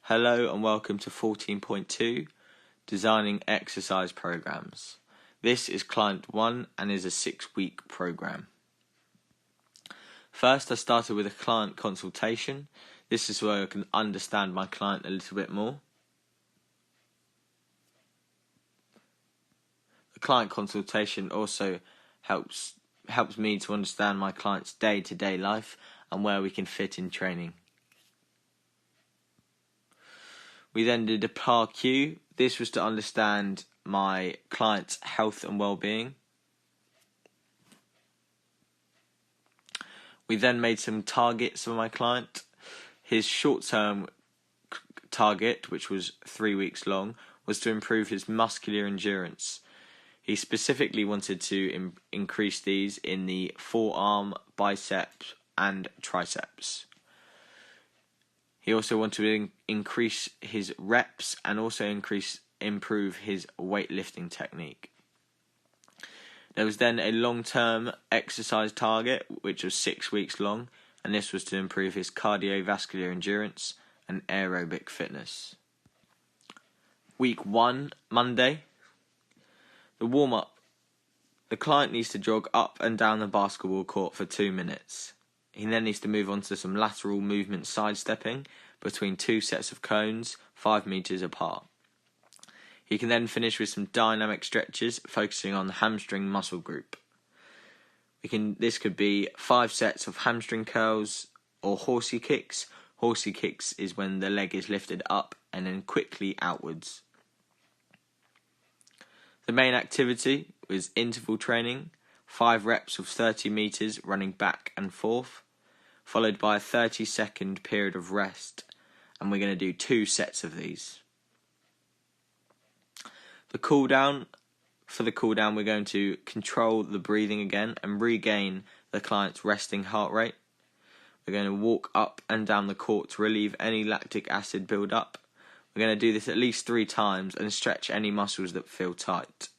Hello and welcome to 14.2, Designing Exercise Programs. This is Client 1 and is a 6-week program. First, I started with a client consultation. This is where I can understand my client a little bit more. The client consultation also helps me to understand my client's day-to-day life and where we can fit in training. We then did a PAR-Q. This was to understand my client's health and well-being. We then made some targets for my client. His short-term target, which was 3 weeks long, was to improve his muscular endurance. He specifically wanted to increase these in the forearm, biceps, and triceps. He also wanted to increase his reps and also improve his weightlifting technique. There was then a long-term exercise target, which was 6 weeks long, and this was to improve his cardiovascular endurance and aerobic fitness. Week 1, Monday. The warm-up. The client needs to jog up and down the basketball court for 2 minutes. He then needs to move on to some lateral movement sidestepping between 2 sets of cones, 5 meters apart. He can then finish with some dynamic stretches, focusing on the hamstring muscle group. This could be 5 sets of hamstring curls or horsey kicks. Horsey kicks is when the leg is lifted up and then quickly outwards. The main activity was interval training, 5 reps of 30 meters running back and forth, followed by a 30-second period of rest, and we're going to do 2 sets of these. The cool-down. For the cool-down, we're going to control the breathing again and regain the client's resting heart rate. We're going to walk up and down the court to relieve any lactic acid build-up. We're going to do this at least 3 times and stretch any muscles that feel tight.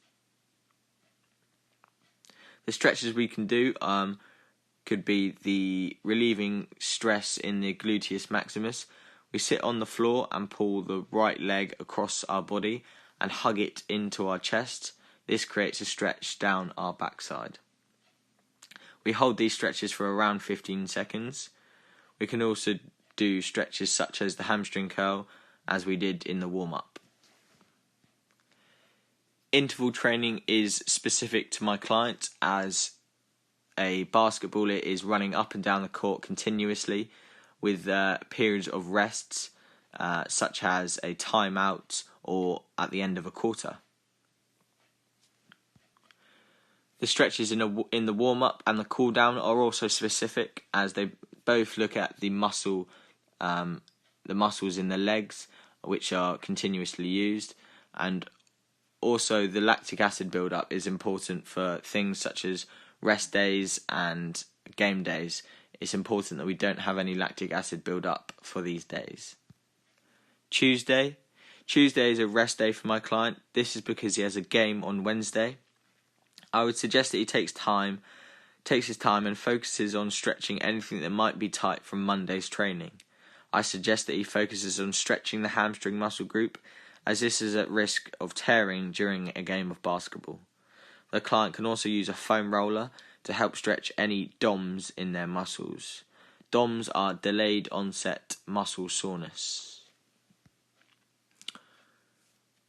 The stretches we can do could be the relieving stress in the gluteus maximus. We sit on the floor and pull the right leg across our body and hug it into our chest. This creates a stretch down our backside. We hold these stretches for around 15 seconds. We can also do stretches such as the hamstring curl, as we did in the warm-up. Interval training is specific to my client, as a basketballer is running up and down the court continuously with periods of rests, such as a timeout or at the end of a quarter. The stretches in the warm-up and the cool-down are also specific, as they both look at the muscles in the legs, which are continuously used, and also the lactic acid build-up is important for things such as rest days and game days. It's important that we don't have any lactic acid build-up for these days. Tuesday is a rest day for my client. This is because he has a game on Wednesday. I would suggest that he takes his time and focuses on stretching anything that might be tight from Monday's training. I suggest that he focuses on stretching the hamstring muscle group, as this is at risk of tearing during a game of basketball. The client can also use a foam roller to help stretch any DOMS in their muscles. DOMS are delayed onset muscle soreness.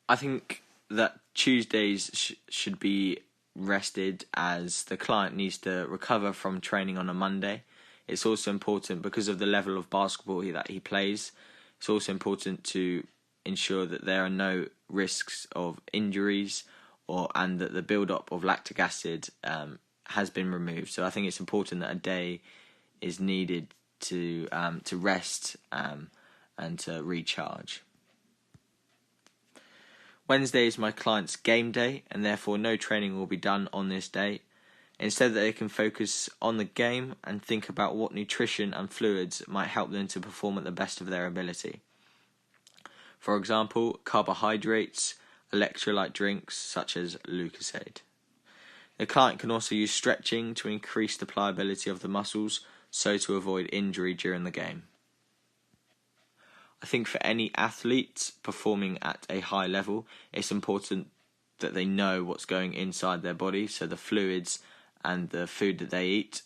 I think that Tuesdays should be rested, as the client needs to recover from training on a Monday. It's also important, because of the level of basketball that he plays, it's also important to ensure that there are no risks of injuries and that the build-up of lactic acid has been removed. So I think it's important that a day is needed to rest and to recharge. Wednesday is my client's game day, and therefore no training will be done on this day. Instead, they can focus on the game and think about what nutrition and fluids might help them to perform at the best of their ability. For example, carbohydrates, electrolyte drinks such as Lucozade. The client can also use stretching to increase the pliability of the muscles, so to avoid injury during the game. I think for any athlete performing at a high level, it's important that they know what's going inside their body, so the fluids and the food that they eat.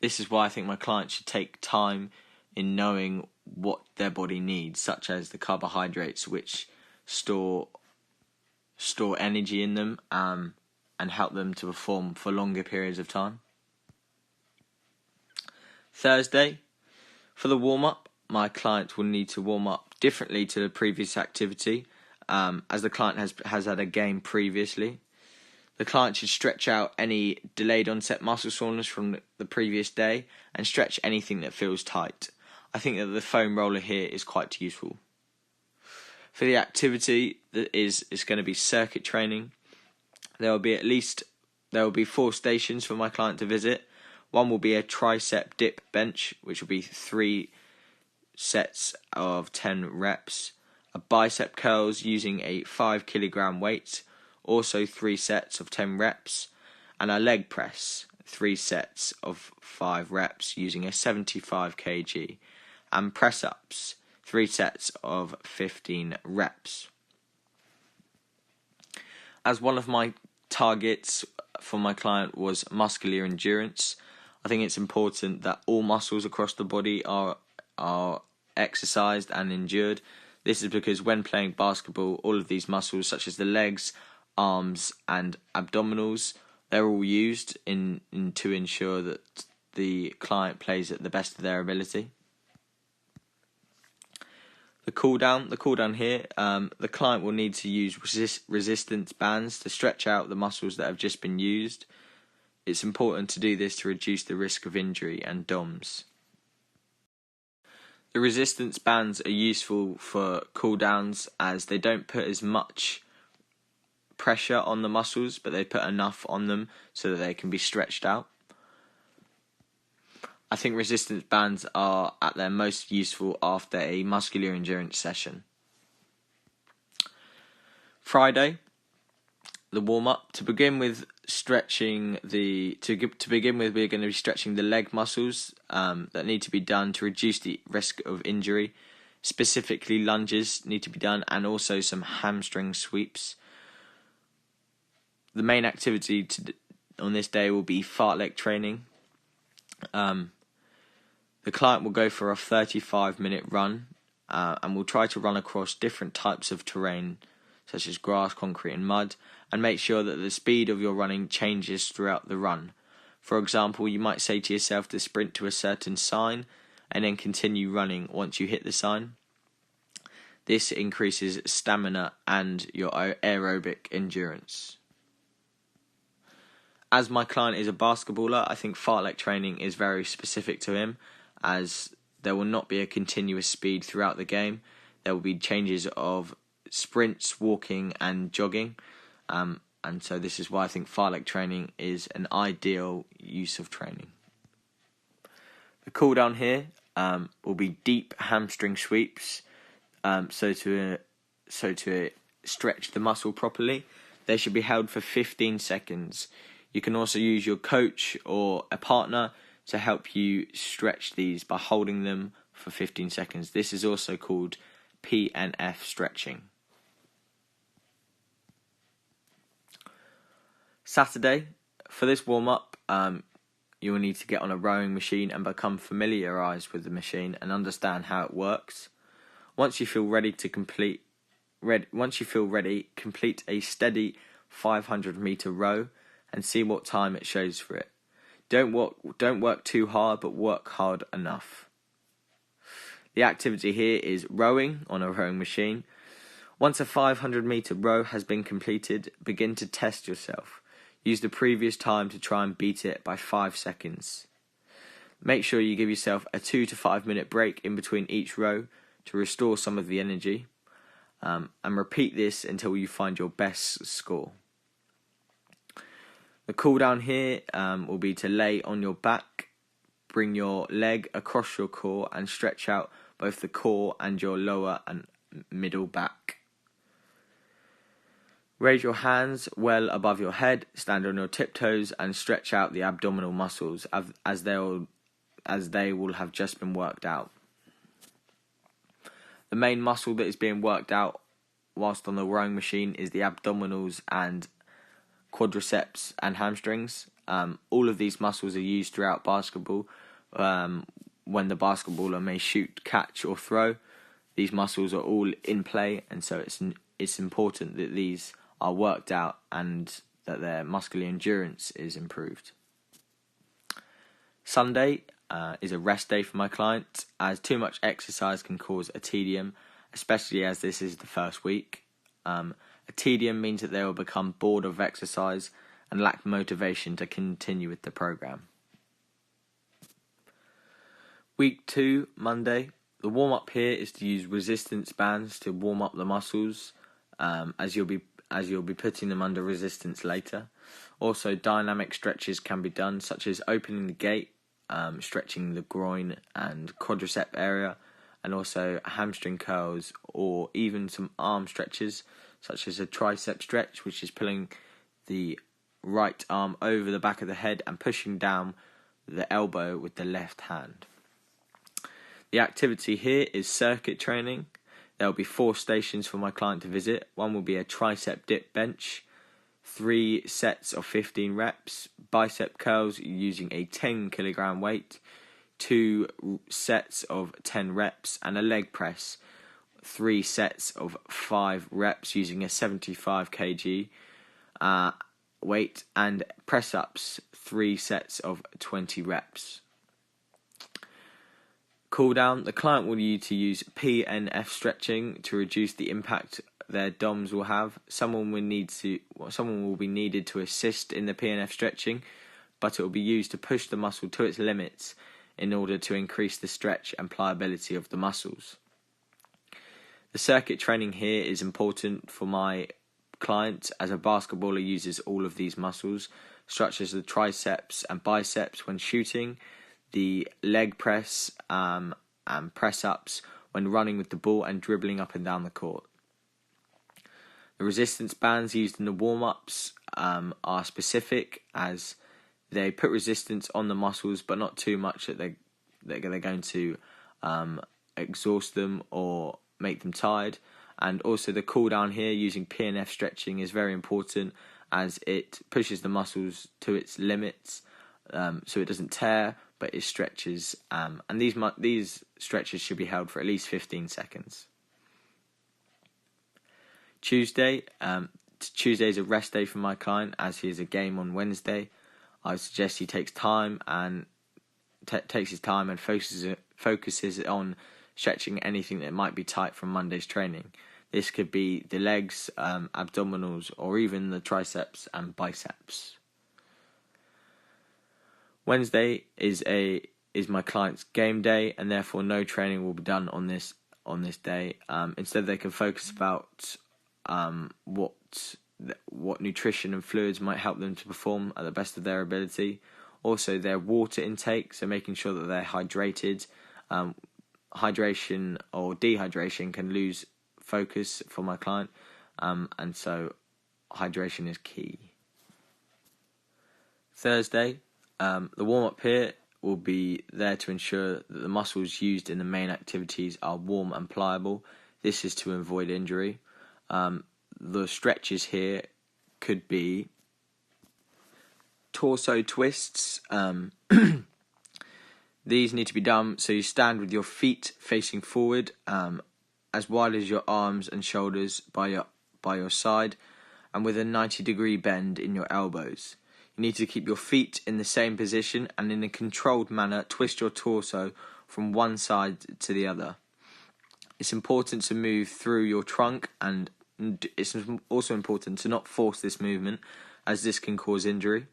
This is why I think my clients should take time in knowing what their body needs, such as the carbohydrates, which store energy in them and help them to perform for longer periods of time. Thursday, for the warm-up, my client will need to warm up differently to the previous activity, as the client has had a game previously. The client should stretch out any delayed onset muscle soreness from the previous day and stretch anything that feels tight. I think that the foam roller here is quite useful. For the activity that is going to be circuit training, there will be 4 stations for my client to visit. One will be a tricep dip bench, which will be 3 sets of 10 reps. A bicep curls using a 5 kilogram weight, also 3 sets of 10 reps. And a leg press, 3 sets of 5 reps using a 75 kg. And press ups, 3 sets of 15 reps. As one of my targets for my client was muscular endurance, I think it's important that all muscles across the body are exercised and endured. This is because when playing basketball, all of these muscles, such as the legs, arms and abdominals, they're all used to ensure that the client plays at the best of their ability. The cool down here, the client will need to use resistance bands to stretch out the muscles that have just been used. It's important to do this to reduce the risk of injury and DOMS. The resistance bands are useful for cool downs as they don't put as much pressure on the muscles, but they put enough on them so that they can be stretched out. I think resistance bands are at their most useful after a muscular endurance session. Friday, the warm-up. To begin with, we're going to be stretching the leg muscles that need to be done to reduce the risk of injury. Specifically, lunges need to be done, and also some hamstring sweeps. The main activity on this day will be fartlek training. The client will go for a 35-minute run and will try to run across different types of terrain, such as grass, concrete and mud, and make sure that the speed of your running changes throughout the run. For example, you might say to yourself to sprint to a certain sign and then continue running once you hit the sign. This increases stamina and your aerobic endurance. As my client is a basketballer, I think fartlek training is very specific to him, as there will not be a continuous speed throughout the game. There will be changes of sprints, walking and jogging, and so this is why I think fartlek training is an ideal use of training. The cool down here will be deep hamstring sweeps, so to stretch the muscle properly. They should be held for 15 seconds. You can also use your coach or a partner to help you stretch these by holding them for 15 seconds. This is also called PNF stretching. Saturday, for this warm-up, you will need to get on a rowing machine and become familiarised with the machine and understand how it works. Once you feel ready, complete a steady 500-metre row and see what time it shows for it. Don't work too hard, but work hard enough. The activity here is rowing on a rowing machine. Once a 500-metre row has been completed, begin to test yourself. Use the previous time to try and beat it by 5 seconds. Make sure you give yourself a 2 to 5 minute break in between each row to restore some of the energy, and repeat this until you find your best score. The cool down here will be to lay on your back, bring your leg across your core and stretch out both the core and your lower and middle back. Raise your hands well above your head, stand on your tiptoes and stretch out the abdominal muscles as they will have just been worked out. The main muscle that is being worked out whilst on the rowing machine is the abdominals and quadriceps and hamstrings. All of these muscles are used throughout basketball. When the basketballer may shoot, catch or throw, these muscles are all in play, and so it's important that these are worked out and that their muscular endurance is improved. Sunday is a rest day for my client, as too much exercise can cause a tedium, especially as this is the first week. A tedium means that they will become bored of exercise and lack motivation to continue with the program. Week 2, Monday. The warm-up here is to use resistance bands to warm up the muscles, as you'll be putting them under resistance later. Also, dynamic stretches can be done, such as opening the gate, stretching the groin and quadricep area, and also hamstring curls, or even some arm stretches, such as a tricep stretch, which is pulling the right arm over the back of the head and pushing down the elbow with the left hand. The activity here is circuit training. There will be 4 stations for my client to visit. One will be a tricep dip bench, 3 sets of 15 reps, bicep curls using a 10 kilogram weight, 2 sets of 10 reps, and a leg press, 3 sets of 5 reps using a 75 kg weight, and press ups, 3 sets of 20 reps. Cool down. The client will need to use PNF stretching to reduce the impact their DOMs will have. Someone will be needed to assist in the PNF stretching, but it will be used to push the muscle to its limits in order to increase the stretch and pliability of the muscles. The circuit training here is important for my client, as a basketballer uses all of these muscles, such as the triceps and biceps when shooting, the leg press and press ups when running with the ball and dribbling up and down the court. The resistance bands used in the warm-ups are specific, as they put resistance on the muscles, but not too much that they're going to exhaust them or make them tired. And also the cool down here using PNF stretching is very important, as it pushes the muscles to its limits, so it doesn't tear, but it stretches. And these stretches should be held for at least 15 seconds. Tuesday is a rest day for my client, as he has a game on Wednesday. I suggest he takes his time and focuses on stretching anything that might be tight from Monday's training. This could be the legs, abdominals, or even the triceps and biceps. Wednesday is my client's game day, and therefore no training will be done on this day. Instead, they can focus about what nutrition and fluids might help them to perform at the best of their ability. Also, their water intake, so making sure that they're hydrated. Hydration or dehydration can lose focus for my client, and so hydration is key. Thursday, the warm-up here will be there to ensure that the muscles used in the main activities are warm and pliable. This is to avoid injury. The stretches here could be torso twists. These need to be done so you stand with your feet facing forward, as wide as your arms and shoulders by your side, and with a 90-degree bend in your elbows. You need to keep your feet in the same position and in a controlled manner twist your torso from one side to the other. It's important to move through your trunk, and it's also important to not force this movement, as this can cause injury.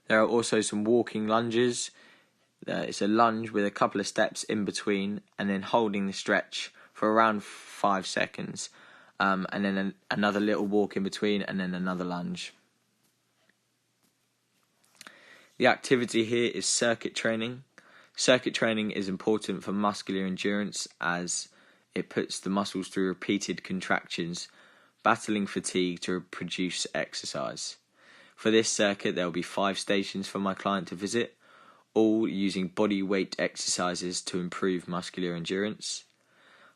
There are also some walking lunges. It's a lunge with a couple of steps in between, and then holding the stretch for around 5 seconds, and then another little walk in between, and then another lunge. The activity here is circuit training. Circuit training is important for muscular endurance, as it puts the muscles through repeated contractions, battling fatigue to produce exercise. For this circuit, there will be 5 stations for my client to visit, all using body weight exercises to improve muscular endurance.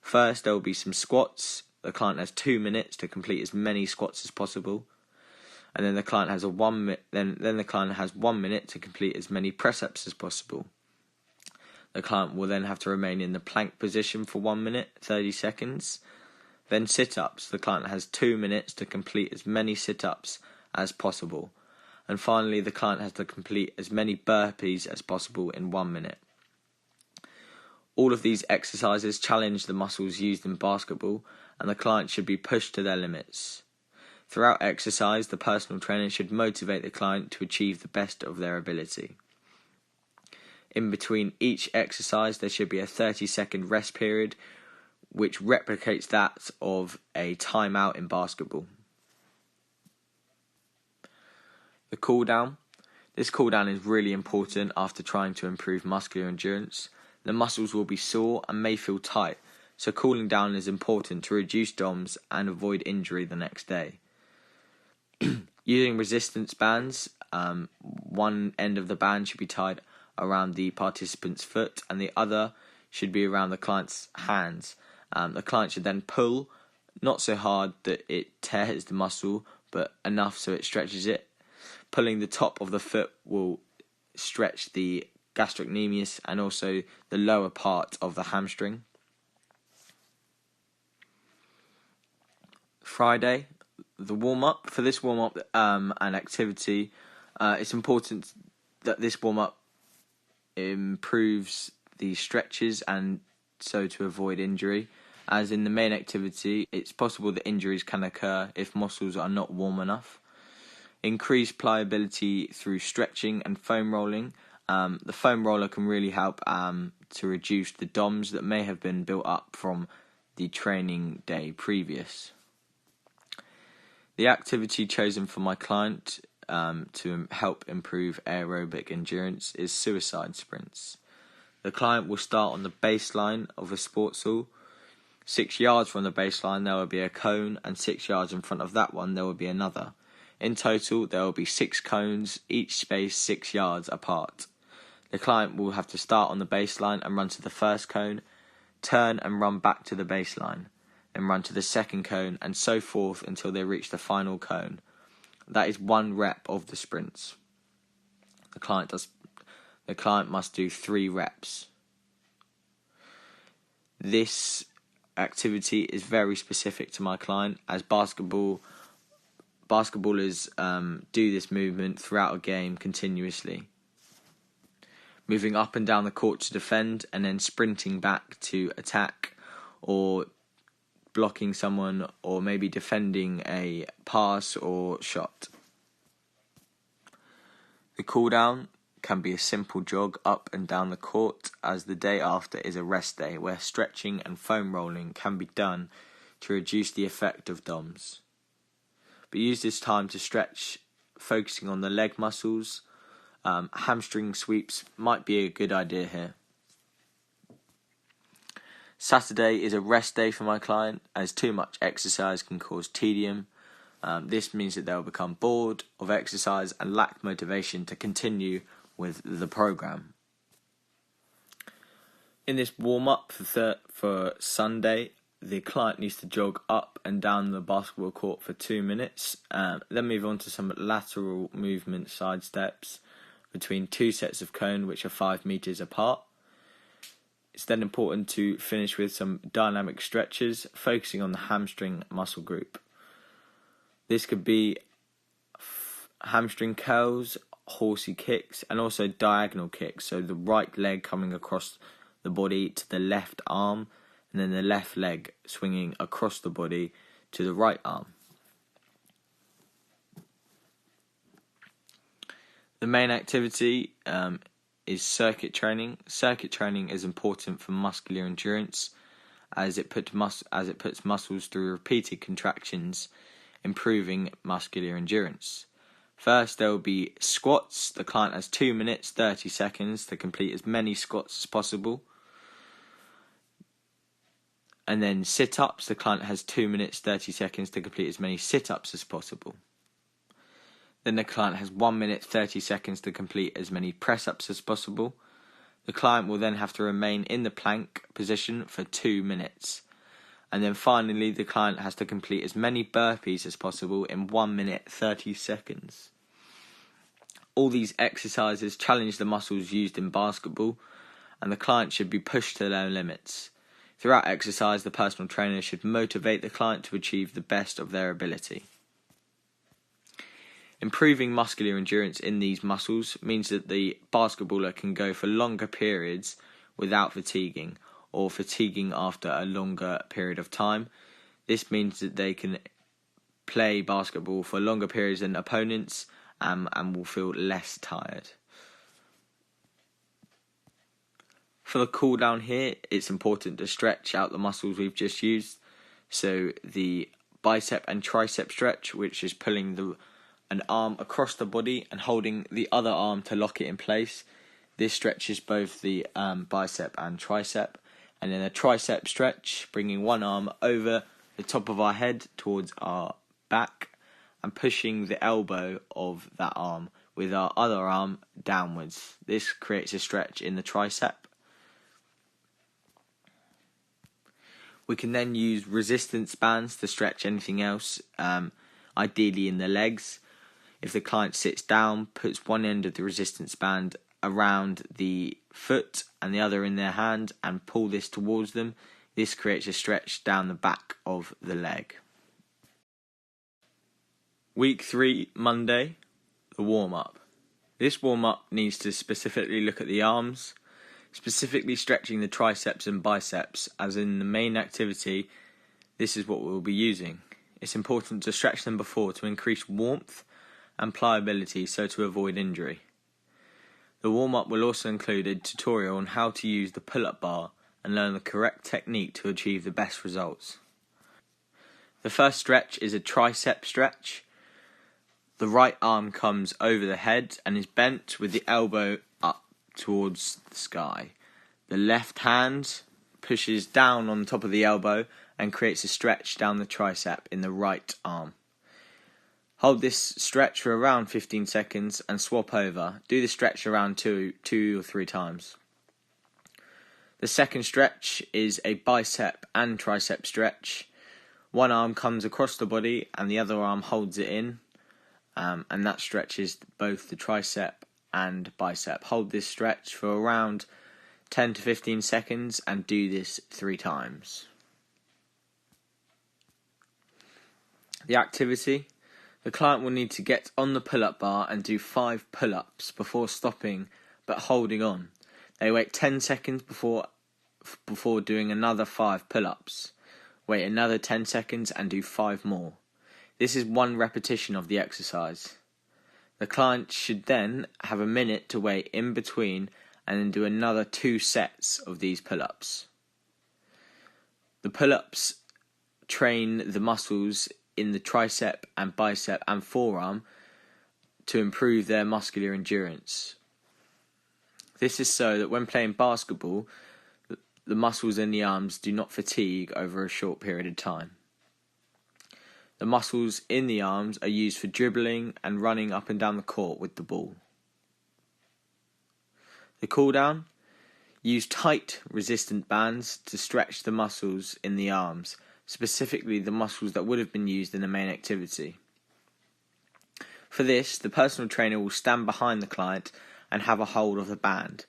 First, there will be some squats. The client has 2 minutes to complete as many squats as possible. And then the client has then the client has 1 minute to complete as many press-ups as possible. The client will then have to remain in the plank position for 1 minute, 30 seconds. Then sit-ups. The client has 2 minutes to complete as many sit-ups as possible. And finally, the client has to complete as many burpees as possible in 1 minute. All of these exercises challenge the muscles used in basketball, and the client should be pushed to their limits. Throughout exercise, the personal trainer should motivate the client to achieve the best of their ability. In between each exercise, there should be a 30-second rest period, which replicates that of a timeout in basketball. The cool-down. This cool-down is really important after trying to improve muscular endurance. The muscles will be sore and may feel tight, so cooling down is important to reduce DOMS and avoid injury the next day. Using resistance bands, one end of the band should be tied around the participant's foot and the other should be around the client's hands. The client should then pull, not so hard that it tears the muscle, but enough so it stretches it. Pulling the top of the foot will stretch the gastrocnemius and also the lower part of the hamstring. Friday, the warm-up. For this warm-up and activity, it's important that this warm-up improves the stretches and so to avoid injury. As in the main activity, it's possible that injuries can occur if muscles are not warm enough. Increase pliability through stretching and foam rolling. The foam roller can really help to reduce the DOMS that may have been built up from the training day previous. The activity chosen for my client to help improve aerobic endurance is suicide sprints. The client will start on the baseline of a sports hall. 6 yards from the baseline there will be a cone, and 6 yards in front of that one there will be another. In total there will be 6 cones, each spaced 6 yards apart. The client will have to start on the baseline and run to the first cone, turn and run back to the baseline, then run to the second cone, and so forth until they reach the final cone. That is 1 rep of the sprints. The client must do 3 reps. This activity is very specific to my client, as basketballers do this movement throughout a game continuously. Moving up and down the court to defend and then sprinting back to attack, or blocking someone, or maybe defending a pass or shot. The cool down can be a simple jog up and down the court, as the day after is a rest day where stretching and foam rolling can be done to reduce the effect of DOMS. But use this time to stretch, focusing on the leg muscles. Hamstring sweeps might be a good idea here. Saturday is a rest day for my client, as too much exercise can cause tedium. This means that they'll become bored of exercise and lack motivation to continue with the program. In this warm-up for Sunday, the client needs to jog up and down the basketball court for 2 minutes. Then move on to some lateral movement side steps between 2 sets of cone, which are 5 meters apart. It's then important to finish with some dynamic stretches, focusing on the hamstring muscle group. This could be hamstring curls, horsey kicks, and also diagonal kicks, so the right leg coming across the body to the left arm, and then the left leg swinging across the body to the right arm. The main activity is circuit training. Circuit training is important for muscular endurance, as it puts muscles through repeated contractions, improving muscular endurance. First, there will be squats. The client has 2 minutes, 30 seconds to complete as many squats as possible. And then sit-ups. The client has 2 minutes, 30 seconds to complete as many sit-ups as possible. Then the client has 1 minute, 30 seconds to complete as many press-ups as possible. The client will then have to remain in the plank position for 2 minutes. And then finally, the client has to complete as many burpees as possible in 1 minute 30 seconds. All these exercises challenge the muscles used in basketball, and the client should be pushed to their limits. Throughout exercise, the personal trainer should motivate the client to achieve the best of their ability. Improving muscular endurance in these muscles means that the basketballer can go for longer periods without fatiguing, or fatiguing after a longer period of time. This means that they can play basketball for longer periods than opponents and will feel less tired. For the cool down here, it's important to stretch out the muscles we've just used. So the bicep and tricep stretch, which is pulling an arm across the body and holding the other arm to lock it in place. This stretches both the bicep and tricep. And then a tricep stretch, bringing one arm over the top of our head towards our back and pushing the elbow of that arm with our other arm downwards. This creates a stretch in the tricep. We can then use resistance bands to stretch anything else, ideally in the legs. If the client sits down, puts one end of the resistance band around the foot and the other in their hand and pull this towards them, this creates a stretch down the back of the leg. Week 3, Monday, the warm-up. This warm-up needs to specifically look at the arms, specifically stretching the triceps and biceps, as in the main activity, this is what we'll be using. It's important to stretch them before to increase warmth and pliability so to avoid injury. The warm-up will also include a tutorial on how to use the pull-up bar and learn the correct technique to achieve the best results. The first stretch is a tricep stretch. The right arm comes over the head and is bent with the elbow up towards the sky. The left hand pushes down on top of the elbow and creates a stretch down the tricep in the right arm. Hold this stretch for around 15 seconds and swap over. Do the stretch around two or three times. The second stretch is a bicep and tricep stretch. One arm comes across the body and the other arm holds it in. And that stretches both the tricep and bicep. Hold this stretch for around 10 to 15 seconds and do this 3 times. The activity: the client will need to get on the pull-up bar and do 5 pull-ups before stopping but holding on. They wait 10 seconds before doing another 5 pull-ups. Wait another 10 seconds and do 5 more. This is 1 repetition of the exercise. The client should then have a minute to wait in between and then do another 2 sets of these pull-ups. The pull-ups train the muscles in the tricep and bicep and forearm to improve their muscular endurance. This is so that when playing basketball, the muscles in the arms do not fatigue over a short period of time. The muscles in the arms are used for dribbling and running up and down the court with the ball. The cool down: use tight resistant bands to stretch the muscles in the arms, specifically the muscles that would have been used in the main activity. For this, the personal trainer will stand behind the client and have a hold of the band.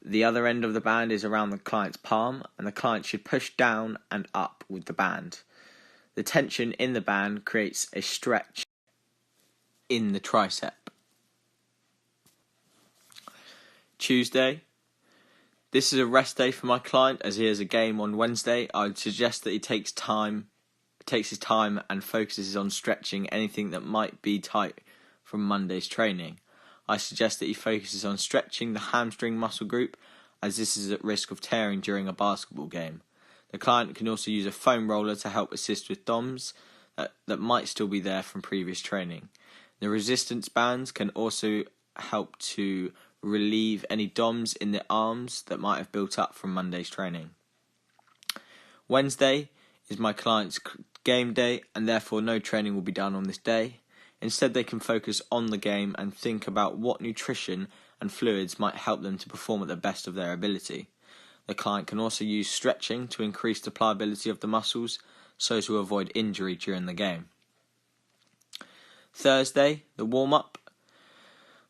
The other end of the band is around the client's palm, and the client should push down and up with the band. The tension in the band creates a stretch in the tricep. Tuesday. This is a rest day for my client as he has a game on Wednesday. I would suggest that he takes his time and focuses on stretching anything that might be tight from Monday's training. I suggest that he focuses on stretching the hamstring muscle group, as this is at risk of tearing during a basketball game. The client can also use a foam roller to help assist with DOMs that might still be there from previous training. The resistance bands can also help to relieve any DOMs in the arms that might have built up from Monday's training. Wednesday is my client's game day, and therefore no training will be done on this day. Instead, they can focus on the game and think about what nutrition and fluids might help them to perform at the best of their ability. The client can also use stretching to increase the pliability of the muscles, so to avoid injury during the game. Thursday, the warm-up.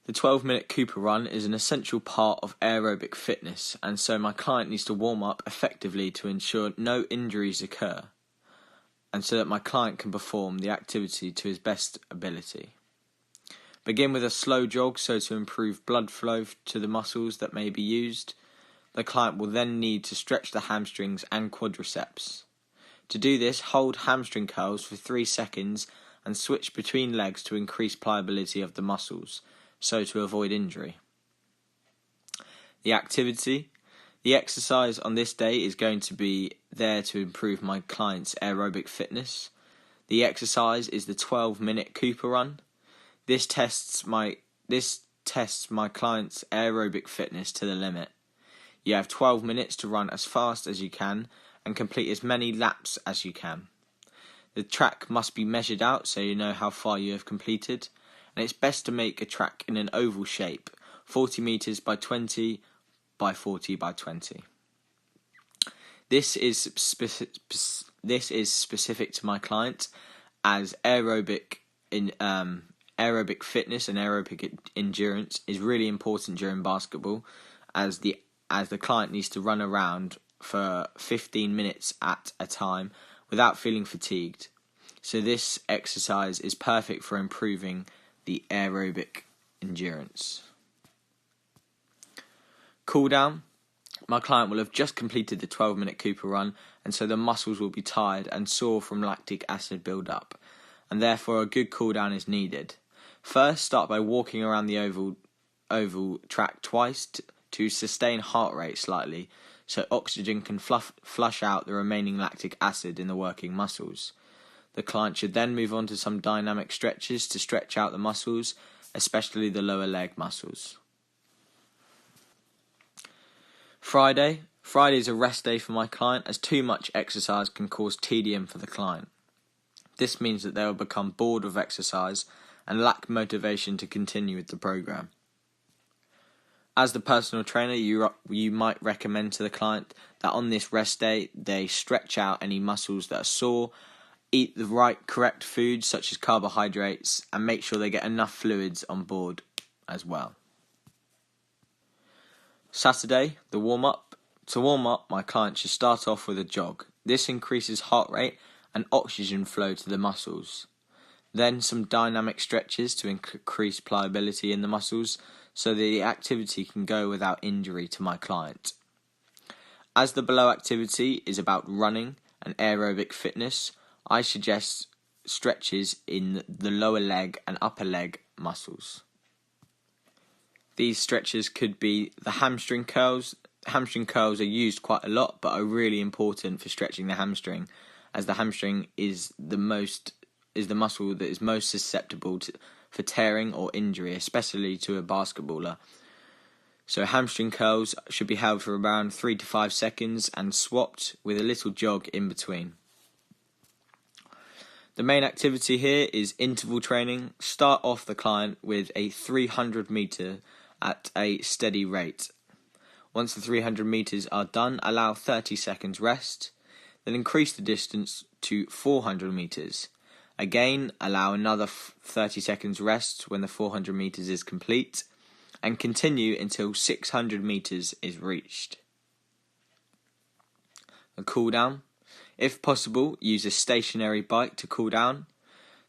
The 12-minute Cooper run is an essential part of aerobic fitness, and so my client needs to warm up effectively to ensure no injuries occur, and so that my client can perform the activity to his best ability. Begin with a slow jog so to improve blood flow to the muscles that may be used. The client will then need to stretch the hamstrings and quadriceps. To do this, hold hamstring curls for 3 seconds and switch between legs to increase pliability of the muscles, so to avoid injury. The exercise on this day is going to be there to improve my client's aerobic fitness. The exercise is the 12-minute Cooper run. This tests my client's aerobic fitness to the limit. You have 12 minutes to run as fast as you can and complete as many laps as you can. The track must be measured out so you know how far you have completed, and it's best to make a track in an oval shape, 40 metres by 20 by 40 by 20. This is specific to my client, as aerobic fitness and aerobic endurance is really important during basketball, as the client needs to run around for 15 minutes at a time without feeling fatigued. So this exercise is perfect for improving the aerobic endurance. Cool down. My client will have just completed the 12-minute Cooper run, and so the muscles will be tired and sore from lactic acid build-up, and therefore a good cool down is needed. First, start by walking around the oval track twice to sustain heart rate slightly, so oxygen can flush out the remaining lactic acid in the working muscles. The client should then move on to some dynamic stretches to stretch out the muscles, especially the lower leg muscles. Friday is a rest day for my client, as too much exercise can cause tedium for the client. This means that they will become bored of exercise and lack motivation to continue with the program. As the personal trainer, you might recommend to the client that on this rest day they stretch out any muscles that are sore, eat the correct foods such as carbohydrates, and make sure they get enough fluids on board as well. Saturday, the warm-up. To warm up, my client should start off with a jog. This increases heart rate and oxygen flow to the muscles. Then some dynamic stretches to increase pliability in the muscles so that the activity can go without injury to my client. As the below activity is about running and aerobic fitness, I suggest stretches in the lower leg and upper leg muscles. These stretches could be the hamstring curls. Hamstring curls are used quite a lot, but are really important for stretching the hamstring, as the hamstring is the muscle that is most susceptible for tearing or injury, especially to a basketballer. So hamstring curls should be held for around 3 to 5 seconds and swapped with a little jog in between. The main activity here is interval training. Start off the client with a 300 metre at a steady rate. Once the 300 metres are done, allow 30 seconds rest, then increase the distance to 400 metres. Again, allow another 30 seconds rest when the 400 metres is complete, and continue until 600 metres is reached. A cool down. If possible, use a stationary bike to cool down.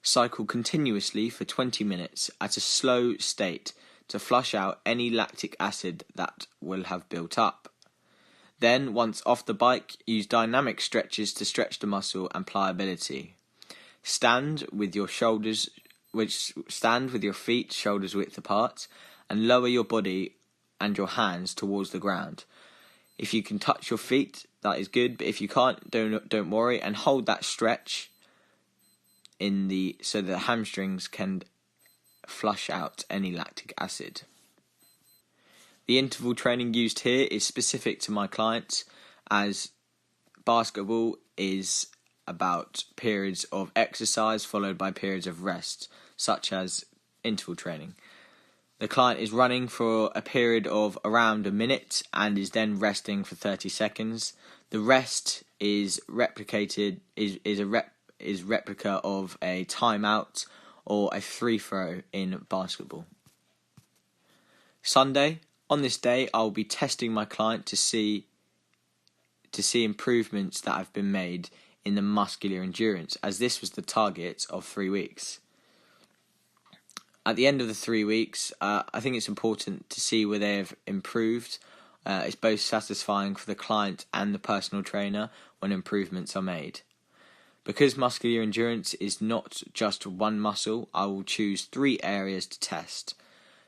Cycle continuously for 20 minutes at a slow state to flush out any lactic acid that will have built up. Then, once off the bike, use dynamic stretches to stretch the muscle and pliability. Stand with your feet shoulders width apart, and lower your body and your hands towards the ground. If you can touch your feet, that is good, but if you can't, don't worry, and hold that stretch so the hamstrings can flush out any lactic acid. The interval training used here is specific to my clients, as basketball is about periods of exercise followed by periods of rest, such as interval training. The client is running for a period of around a minute and is then resting for 30 seconds. The rest is replica of a timeout or a free throw in basketball. Sunday. On this day, I will be testing my client to see improvements that have been made in the muscular endurance, as this was the target of 3 weeks. At the end of the 3 weeks, I think it's important to see where they have improved. It's both satisfying for the client and the personal trainer when improvements are made. Because muscular endurance is not just one muscle, I will choose 3 areas to test.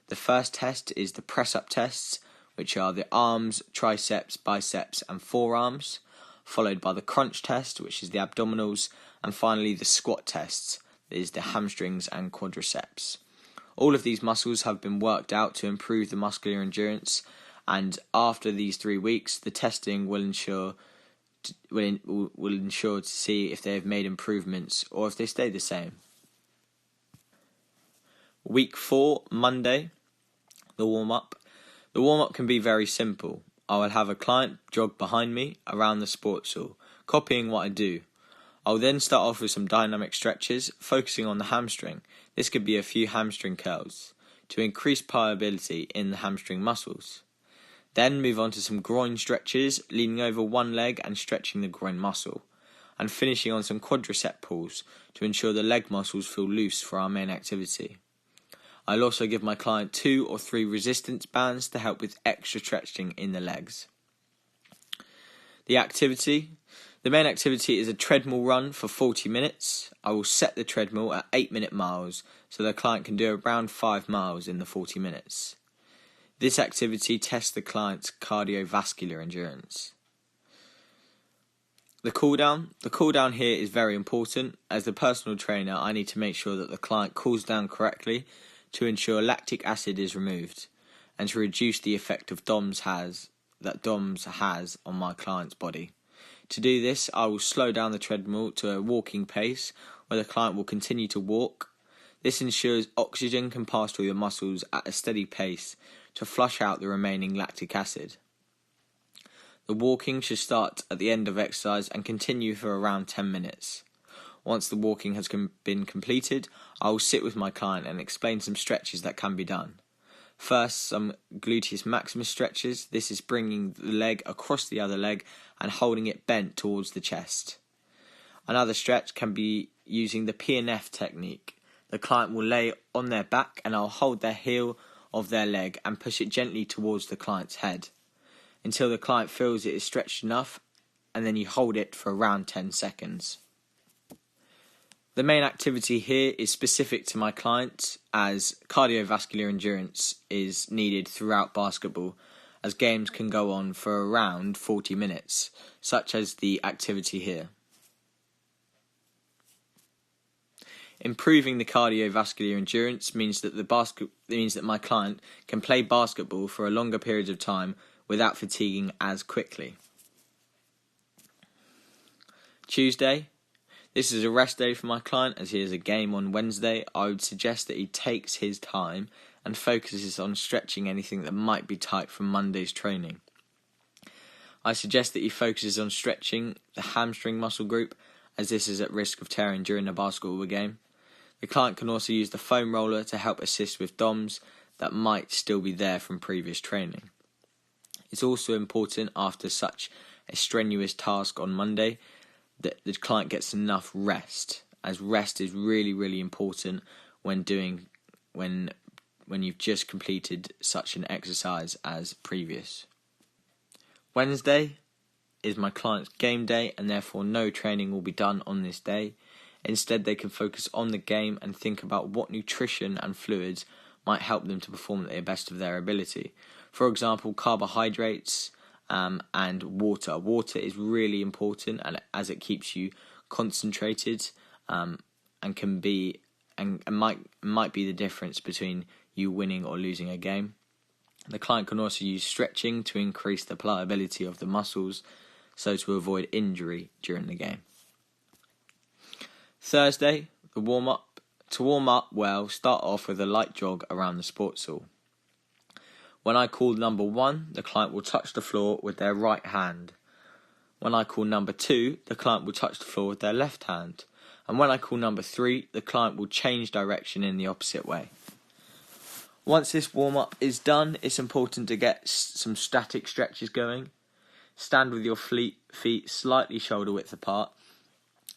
The first test is the press-up tests, which are the arms, triceps, biceps and forearms, followed by the crunch test, which is the abdominals, and finally the squat tests, that is the hamstrings and quadriceps. All of these muscles have been worked out to improve the muscular endurance, and after these 3 weeks, the testing will ensure to see if they have made improvements or if they stay the same. Week 4, Monday. The warm-up. The warm-up can be very simple. I will have a client jog behind me around the sports hall, copying what I do. I will then start off with some dynamic stretches, focusing on the hamstring. This could be a few hamstring curls, to increase pliability in the hamstring muscles. Then move on to some groin stretches, leaning over one leg and stretching the groin muscle, and finishing on some quadricep pulls to ensure the leg muscles feel loose for our main activity. I'll also give my client 2 or 3 resistance bands to help with extra stretching in the legs. The main activity is a treadmill run for 40 minutes. I will set the treadmill at 8-minute miles so the client can do around 5 miles in the 40 minutes. This activity tests the client's cardiovascular endurance. The cool down here is very important. As the personal trainer, I need to make sure that the client cools down correctly to ensure lactic acid is removed and to reduce the effect of DOMS has on my client's body. To do this, I will slow down the treadmill to a walking pace where the client will continue to walk. This ensures oxygen can pass through the muscles at a steady pace to flush out the remaining lactic acid. The walking should start at the end of exercise and continue for around 10 minutes. Once the walking has been completed, I will sit with my client and explain some stretches that can be done. First, some gluteus maximus stretches. This is bringing the leg across the other leg and holding it bent towards the chest. Another stretch can be using the PNF technique. The client will lay on their back and I'll hold their heel of their leg and push it gently towards the client's head until the client feels it is stretched enough, and then you hold it for around 10 seconds. The main activity here is specific to my client, as cardiovascular endurance is needed throughout basketball, as games can go on for around 40 minutes, such as the activity here. Improving the cardiovascular endurance means that my client can play basketball for a longer period of time without fatiguing as quickly. Tuesday. This is a rest day for my client as he has a game on Wednesday. I would suggest that he takes his time and focuses on stretching anything that might be tight from Monday's training. I suggest that he focuses on stretching the hamstring muscle group, as this is at risk of tearing during the basketball game. The client can also use the foam roller to help assist with DOMS that might still be there from previous training. It's also important after such a strenuous task on Monday that the client gets enough rest, as rest is really, really important when you've just completed such an exercise as previous. Wednesday is my client's game day, and therefore no training will be done on this day. Instead, they can focus on the game and think about what nutrition and fluids might help them to perform at the best of their ability. For example, carbohydrates and water. Water is really important, and as it keeps you concentrated, and might be the difference between you winning or losing a game. The client can also use stretching to increase the pliability of the muscles, so to avoid injury during the game. Thursday, the warm-up. To warm up well, start off with a light jog around the sports hall. When I call number 1, the client will touch the floor with their right hand. When I call number 2, the client will touch the floor with their left hand. And when I call number 3, the client will change direction in the opposite way. Once this warm-up is done, it's important to get some static stretches going. Stand with your feet slightly shoulder width apart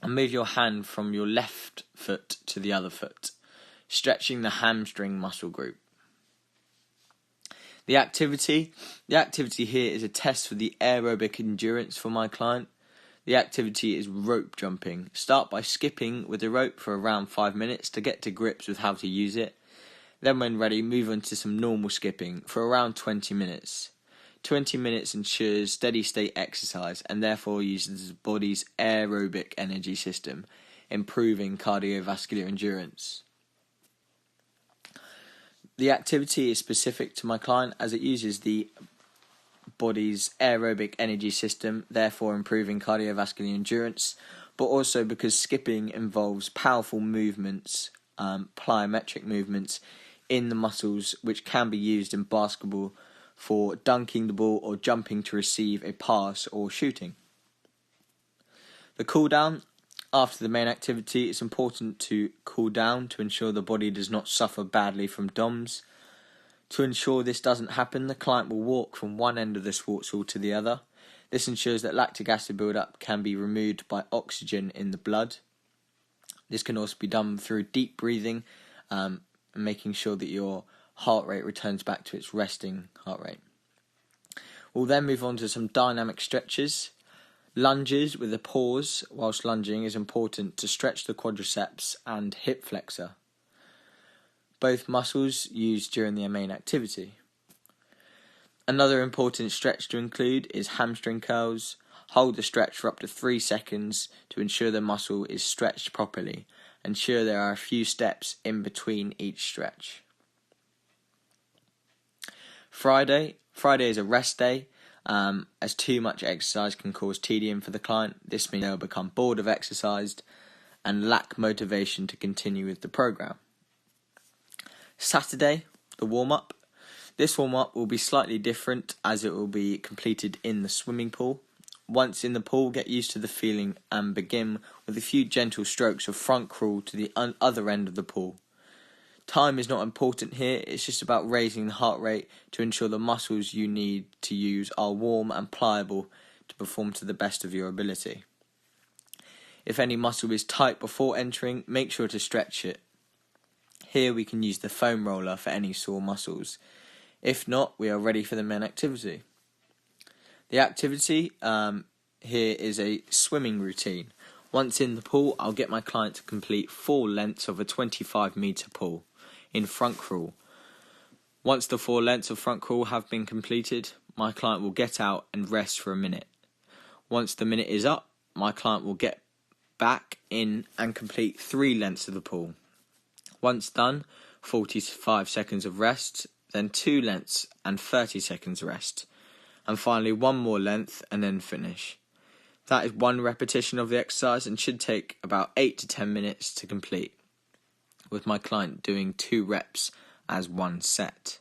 and move your hand from your left foot to the other foot, stretching the hamstring muscle group. The activity here is a test for the aerobic endurance for my client. The activity is rope jumping. Start by skipping with the rope for around 5 minutes to get to grips with how to use it. Then when ready, move on to some normal skipping for around 20 minutes. 20 minutes ensures steady state exercise and therefore uses the body's aerobic energy system, improving cardiovascular endurance. The activity is specific to my client as it uses the body's aerobic energy system, therefore improving cardiovascular endurance, but also because skipping involves powerful movements, plyometric movements in the muscles, which can be used in basketball for dunking the ball or jumping to receive a pass or shooting. The cool down. After the main activity, it's important to cool down to ensure the body does not suffer badly from DOMS. To ensure this doesn't happen, the client will walk from one end of the sports hall to the other. This ensures that lactic acid buildup can be removed by oxygen in the blood. This can also be done through deep breathing, making sure that your heart rate returns back to its resting heart rate. We'll then move on to some dynamic stretches. Lunges with a pause whilst lunging is important to stretch the quadriceps and hip flexor, both muscles used during the main activity. Another important stretch to include is hamstring curls. Hold the stretch for up to 3 seconds to ensure the muscle is stretched properly. Ensure there are a few steps in between each stretch. Friday is a rest day. As too much exercise can cause tedium for the client. This means they'll become bored of exercise and lack motivation to continue with the program. Saturday, the warm-up. This warm-up will be slightly different as it will be completed in the swimming pool. Once in the pool, get used to the feeling and begin with a few gentle strokes of front crawl to the other end of the pool. Time is not important here, it's just about raising the heart rate to ensure the muscles you need to use are warm and pliable to perform to the best of your ability. If any muscle is tight before entering, make sure to stretch it. Here we can use the foam roller for any sore muscles. If not, we are ready for the main activity. The activity here is a swimming routine. Once in the pool, I'll get my client to complete 4 lengths of a 25-metre pool in front crawl. Once the 4 lengths of front crawl have been completed, my client will get out and rest for a minute. Once the minute is up, my client will get back in and complete 3 lengths of the pool. Once done, 45 seconds of rest, then 2 lengths and 30 seconds rest, and finally 1 more length and then finish. That is 1 repetition of the exercise and should take about 8 to 10 minutes to complete, with my client doing 2 reps as 1 set.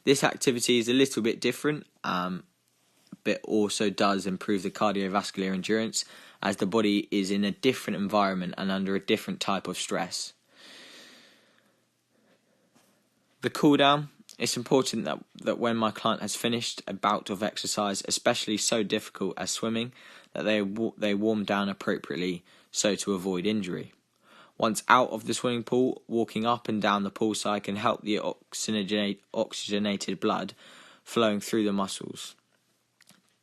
This activity is a little bit different, but also does improve the cardiovascular endurance as the body is in a different environment and under a different type of stress. The cool down. It's important that when my client has finished a bout of exercise, especially so difficult as swimming, that they warm down appropriately so to avoid injury. Once out of the swimming pool, walking up and down the poolside can help the oxygenated blood flowing through the muscles.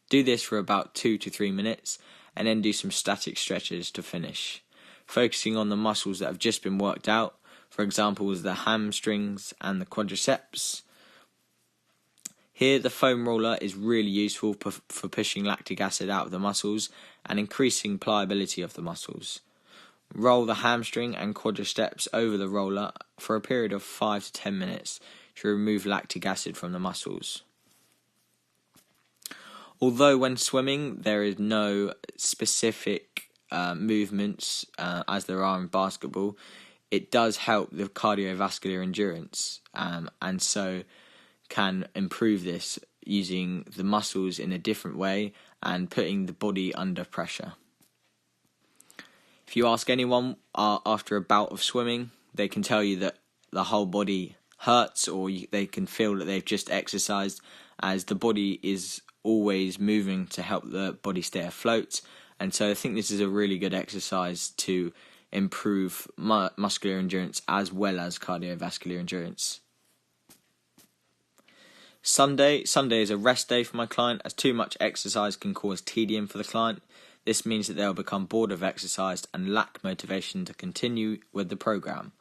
Do this for about 2 to 3 minutes and then do some static stretches to finish, focusing on the muscles that have just been worked out, for example, the hamstrings and the quadriceps. Here, the foam roller is really useful for pushing lactic acid out of the muscles and increasing pliability of the muscles. Roll the hamstring and quadriceps over the roller for a period of 5 to 10 minutes to remove lactic acid from the muscles. Although when swimming there is no specific movements as there are in basketball, it does help the cardiovascular endurance, and so can improve this using the muscles in a different way and putting the body under pressure. If you ask anyone after a bout of swimming, they can tell you that the whole body hurts, or they can feel that they've just exercised, as the body is always moving to help the body stay afloat. And so I think this is a really good exercise to improve muscular endurance as well as cardiovascular endurance. Sunday is a rest day for my client, as too much exercise can cause tedium for the client. This means that they'll become bored of exercise and lack motivation to continue with the program.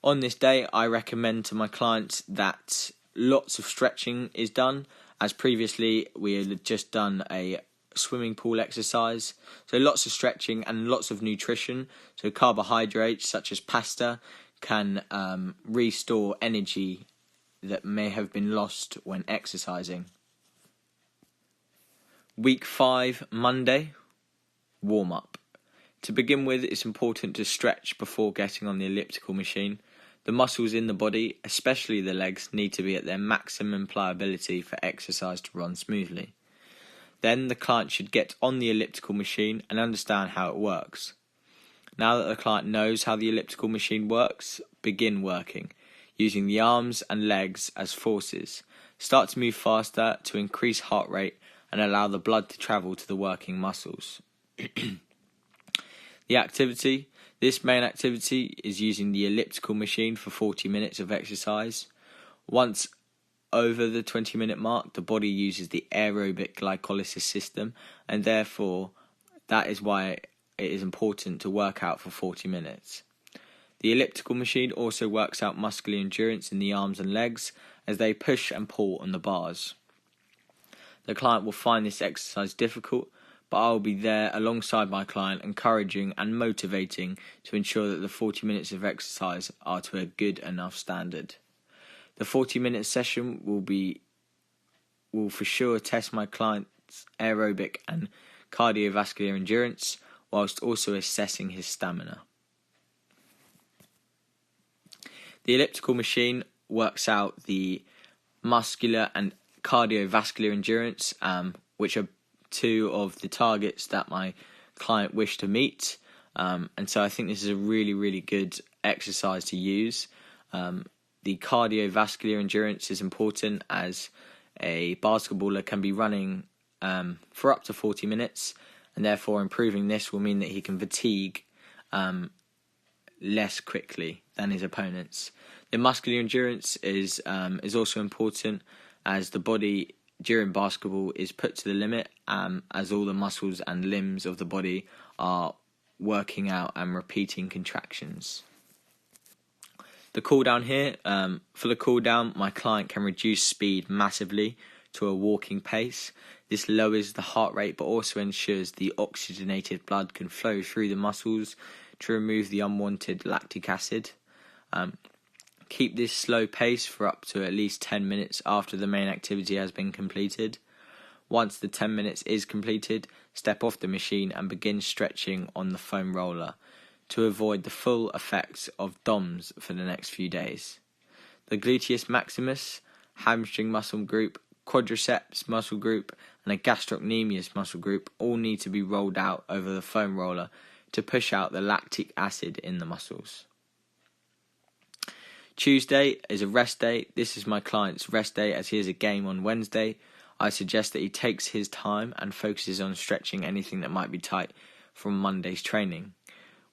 On this day, I recommend to my clients that lots of stretching is done, as previously we had just done a swimming pool exercise. So lots of stretching and lots of nutrition. So carbohydrates such as pasta can restore energy that may have been lost when exercising. Week 5, Monday, warm-up. To begin with, it's important to stretch before getting on the elliptical machine. The muscles in the body, especially the legs, need to be at their maximum pliability for exercise to run smoothly. Then the client should get on the elliptical machine and understand how it works. Now that the client knows how the elliptical machine works, begin working, using the arms and legs as forces. Start to move faster to increase heart rate and allow the blood to travel to the working muscles. The activity. This main activity is using the elliptical machine for 40 minutes of exercise. Once over the 20-minute mark, the body uses the aerobic glycolysis system, and therefore that is why it is important to work out for 40 minutes. The elliptical machine also works out muscular endurance in the arms and legs as they push and pull on the bars. The client will find this exercise difficult, but I will be there alongside my client, encouraging and motivating to ensure that the 40 minutes of exercise are to a good enough standard. The 40-minute session will for sure test my client's aerobic and cardiovascular endurance, whilst also assessing his stamina. The elliptical machine works out the muscular and cardiovascular endurance, which are two of the targets that my client wished to meet. And so I think this is a really, really good exercise to use. The cardiovascular endurance is important, as a basketballer can be running for up to 40 minutes, and therefore improving this will mean that he can fatigue less quickly than his opponents. The muscular endurance is also important, as the body during basketball is put to the limit, as all the muscles and limbs of the body are working out and repeating contractions. The cool down here, for the cool down, my client can reduce speed massively to a walking pace. This lowers the heart rate, but also ensures the oxygenated blood can flow through the muscles to remove the unwanted lactic acid. Keep this slow pace for up to at least 10 minutes after the main activity has been completed. Once the 10 minutes is completed, step off the machine and begin stretching on the foam roller to avoid the full effects of DOMS for the next few days. The gluteus maximus, hamstring muscle group, quadriceps muscle group, and a gastrocnemius muscle group all need to be rolled out over the foam roller to push out the lactic acid in the muscles. Tuesday is a rest day. This is my client's rest day, as he has a game on Wednesday. I suggest that he takes his time and focuses on stretching anything that might be tight from Monday's training,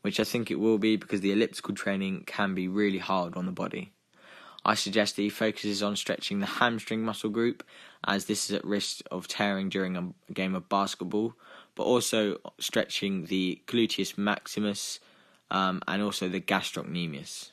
which I think it will be, because the elliptical training can be really hard on the body. I suggest that he focuses on stretching the hamstring muscle group, as this is at risk of tearing during a game of basketball, but also stretching the gluteus maximus and also the gastrocnemius.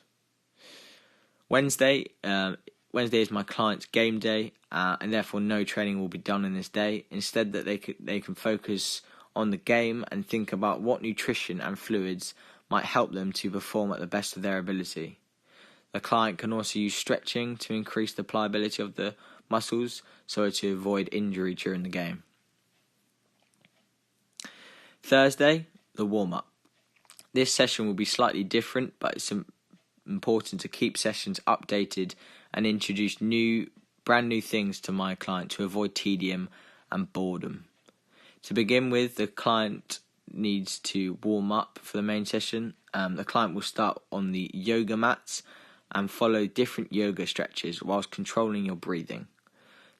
Wednesday is my client's game day, and therefore no training will be done on this day. Instead, that they can focus on the game and think about what nutrition and fluids might help them to perform at the best of their ability. The client can also use stretching to increase the pliability of the muscles so as to avoid injury during the game. Thursday, the warm-up. This session will be slightly different, but it's important to keep sessions updated and introduce new brand new things to my client to avoid tedium and boredom. To begin with, the client needs to warm up for the main session. The client will start on the yoga mats and follow different yoga stretches whilst controlling your breathing.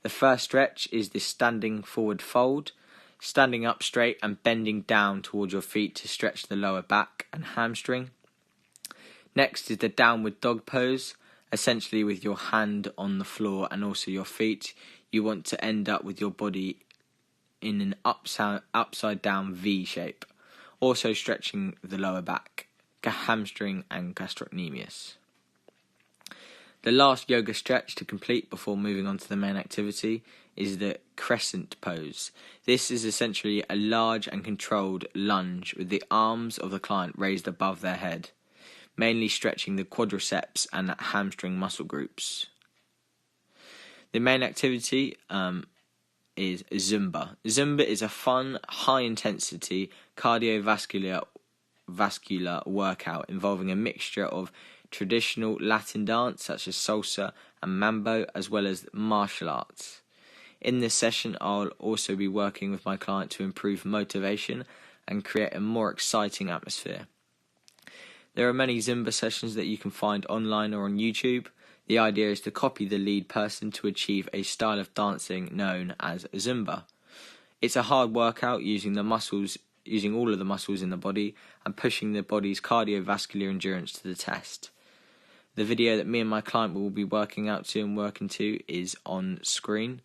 The first stretch is the standing forward fold, standing up straight and bending down towards your feet to stretch the lower back and hamstring. Next is the downward dog pose, essentially with your hand on the floor and also your feet. You want to end up with your body in an upside down V shape, also stretching the lower back, hamstring and gastrocnemius. The last yoga stretch to complete before moving on to the main activity is the crescent pose. This is essentially a large and controlled lunge with the arms of the client raised above their head, mainly stretching the quadriceps and hamstring muscle groups. The main activity is Zumba. Zumba is a fun, high-intensity cardiovascular workout involving a mixture of traditional Latin dance such as salsa and mambo, as well as martial arts. In this session, I'll also be working with my client to improve motivation and create a more exciting atmosphere. There are many Zumba sessions that you can find online or on YouTube. The idea is to copy the lead person to achieve a style of dancing known as Zumba. It's a hard workout using all of the muscles in the body and pushing the body's cardiovascular endurance to the test. The video that me and my client will be working to is on screen.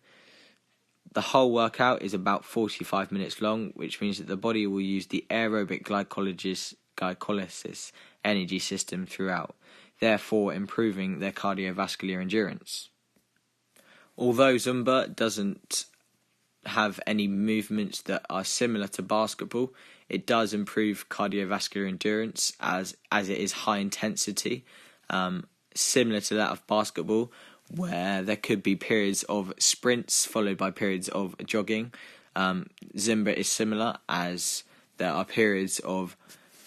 The whole workout is about 45 minutes long, which means that the body will use the aerobic glycolysis energy system throughout, therefore improving their cardiovascular endurance. Although Zumba doesn't have any movements that are similar to basketball, it does improve cardiovascular endurance as it is high intensity, similar to that of basketball, where there could be periods of sprints followed by periods of jogging. Zumba is similar, as there are periods of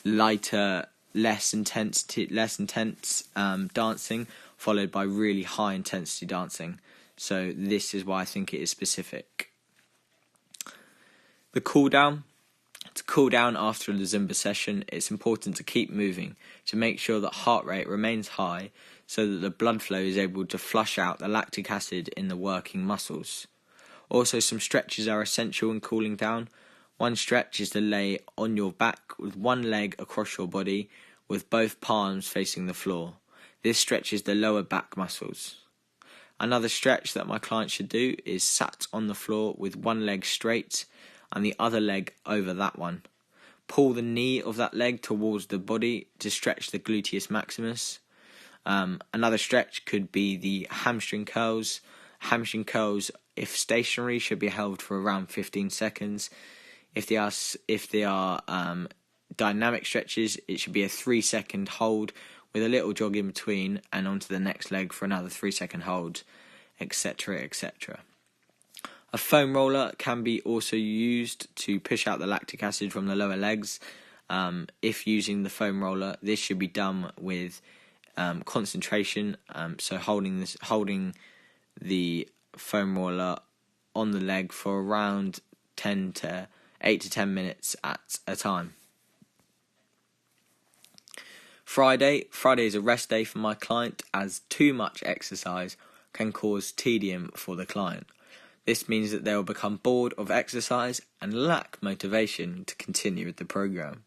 lighter, less intense dancing followed by really high intensity dancing. So this is why I think it is specific. The cool down. To cool down after the Zumba session, it's important to keep moving to make sure that heart rate remains high so that the blood flow is able to flush out the lactic acid in the working muscles. Also, some stretches are essential in cooling down. One stretch is to lay on your back with one leg across your body with both palms facing the floor. This stretches the lower back muscles. Another stretch that my client should do is sat on the floor with one leg straight and the other leg over that one. Pull the knee of that leg towards the body to stretch the gluteus maximus. Another stretch could be the hamstring curls. Hamstring curls, if stationary, should be held for around 15 seconds. If they are dynamic stretches, it should be a 3-second hold with a little jog in between and onto the next leg for another 3-second hold, etc., etc. A foam roller can be also used to push out the lactic acid from the lower legs. If using the foam roller, this should be done with concentration. So holding the foam roller on the leg for around 8 to 10 minutes at a time. Friday is a rest day for my client, as too much exercise can cause tedium for the client. This means that they will become bored of exercise and lack motivation to continue with the program.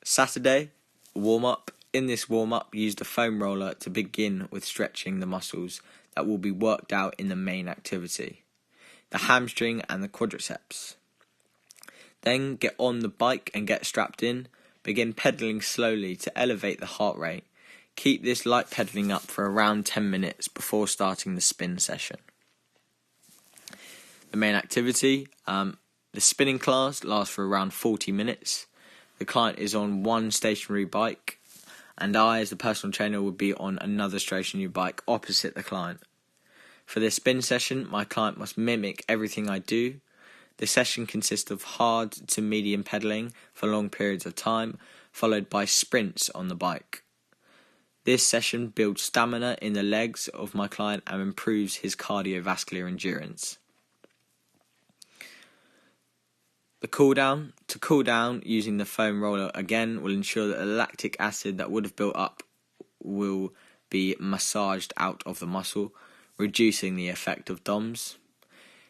Saturday, warm-up. In this warm-up, use the foam roller to begin with stretching the muscles that will be worked out in the main activity, the hamstring and the quadriceps. Then get on the bike and get strapped in. Begin pedalling slowly to elevate the heart rate. Keep this light pedaling up for around 10 minutes before starting the spin session. The main activity, the spinning class lasts for around 40 minutes. The client is on one stationary bike, and I, as the personal trainer, would be on another stationary bike opposite the client. For this spin session, my client must mimic everything I do. The session consists of hard to medium pedaling for long periods of time, followed by sprints on the bike. This session builds stamina in the legs of my client and improves his cardiovascular endurance. The cool-down. To cool down using the foam roller again will ensure that the lactic acid that would have built up will be massaged out of the muscle, reducing the effect of DOMS.